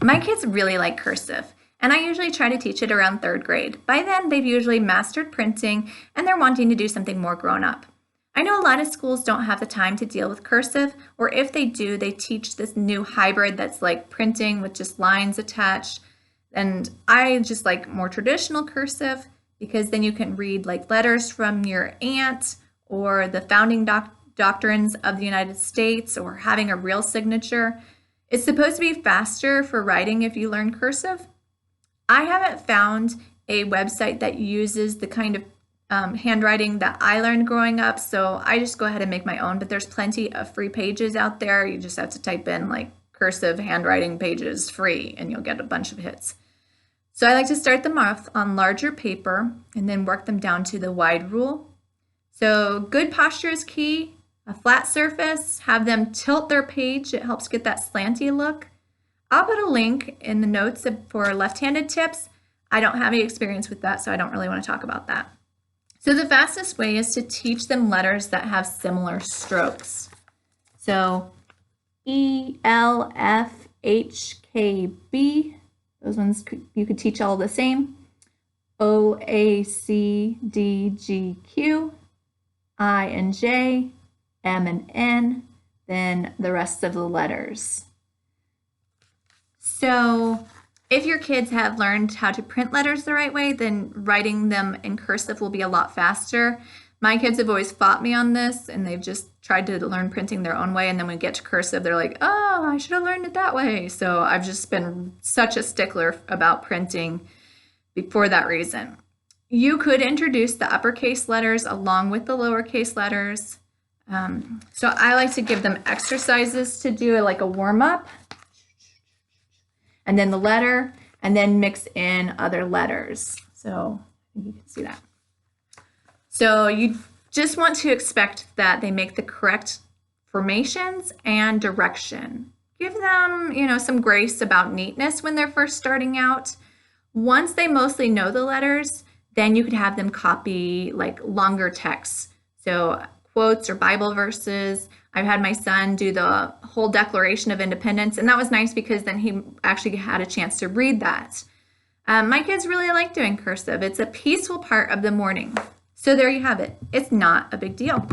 My kids really like cursive, and I usually try to teach it around third grade. By then, they've usually mastered printing and they're wanting to do something more grown up. I know a lot of schools don't have the time to deal with cursive, or if they do, they teach this new hybrid that's like printing with just lines attached. And I just like more traditional cursive because then you can read like letters from your aunt or the founding doctrines of the United States or having a real signature. It's supposed to be faster for writing if you learn cursive. I haven't found a website that uses the kind of handwriting that I learned growing up, so I just go ahead and make my own, but there's plenty of free pages out there. You just have to type in like cursive handwriting pages free and you'll get a bunch of hits. So I like to start them off on larger paper and then work them down to the wide rule. So good posture is key. A flat surface, have them tilt their page. It helps get that slanty look. I'll put a link in the notes for left-handed tips. I don't have any experience with that, so I don't really want to talk about that. So the fastest way is to teach them letters that have similar strokes. So E, L, F, H, K, B, those ones you could teach all the same. O, A, C, D, G, Q, I and J, M and N, then the rest of the letters. So if your kids have learned how to print letters the right way, then writing them in cursive will be a lot faster. My kids have always fought me on this, and they've just tried to learn printing their own way, and then when we get to cursive, they're like, oh, I should have learned it that way. So I've just been such a stickler about printing for that reason. You could introduce the uppercase letters along with the lowercase letters. So I like to give them exercises to do, like a warm-up, and then the letter, and then mix in other letters. So you can see that. So you just want to expect that they make the correct formations and direction. Give them, some grace about neatness when they're first starting out. Once they mostly know the letters, then you could have them copy like longer texts. So quotes or Bible verses. I've had my son do the whole Declaration of Independence, and that was nice because then he actually had a chance to read that. My kids really like doing cursive. It's a peaceful part of the morning. So there you have it. It's not a big deal.